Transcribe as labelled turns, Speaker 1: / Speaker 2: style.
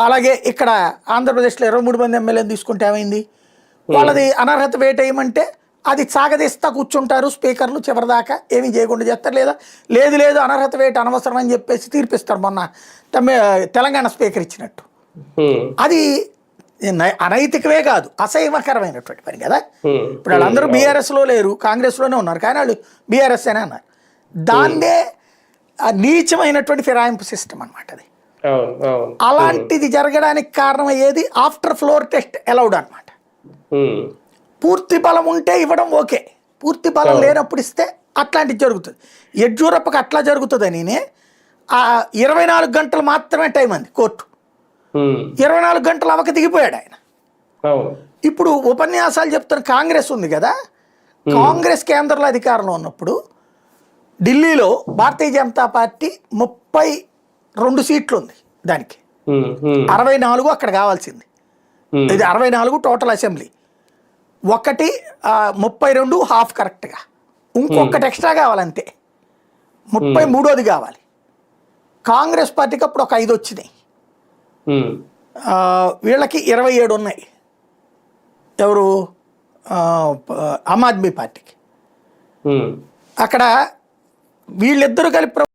Speaker 1: అలాగే ఇక్కడ ఆంధ్రప్రదేశ్లో 23 మంది ఎమ్మెల్యేలు తీసుకుంటే ఏమైంది, వాళ్ళది అనర్హత వేటేయమంటే అది సాగదీస్తా కూర్చుంటారు స్పీకర్లు చివరిదాకా, ఏమీ చేయకుండా చేస్తారు. లేదు లేదు అనర్హత వేట అనవసరం అని చెప్పేసి తీర్పిస్తారు. మొన్న తెలంగాణ స్పీకర్ ఇచ్చినట్టు. అది అనైతికమే కాదు, అసహ్యకరమైనటువంటి పని కదా. ఇప్పుడు వాళ్ళందరూ బీఆర్ఎస్లో లేరు, కాంగ్రెస్లోనే ఉన్నారు, కానీ వాళ్ళు బీఆర్ఎస్ అనే అన్నారు. దాన్నే నీచమైనటువంటి ఫిరాయింపు సిస్టమ్ అనమాట అది. అలాంటిది జరగడానికి కారణం అయ్యేది ఆఫ్టర్ ఫ్లోర్ టెస్ట్ అలౌడ్ అనమాట. పూర్తి బలం ఉంటే ఇవ్వడం ఓకే, పూర్తి బలం లేనప్పుడు ఇస్తే అట్లాంటిది జరుగుతుంది. యడ్యూరప్పకి అట్లా జరుగుతుందని 24 గంటలు మాత్రమే టైం అంది కోర్టు. 24 గంటలు అవక దిగిపోయాడు ఆయన. ఇప్పుడు ఉపన్యాసాలు చెప్తున్న కాంగ్రెస్ ఉంది కదా, కాంగ్రెస్ కేంద్రంలో అధికారంలో ఉన్నప్పుడు ఢిల్లీలో భారతీయ జనతా పార్టీ 32 సీట్లు ఉంది, దానికి 64 అక్కడ కావాల్సింది. ఇది 64 టోటల్ అసెంబ్లీ, 32 హాఫ్ కరెక్ట్గా, ఇంకొకటి ఎక్స్ట్రా కావాలంతే, 33ది కావాలి. కాంగ్రెస్ పార్టీకి అప్పుడు ఒక 5 వచ్చినాయి, వీళ్ళకి 27 ఉన్నాయి. ఎవరు ఆమ్ ఆద్మీ పార్టీకి. అక్కడ వీళ్ళిద్దరూ కలిపి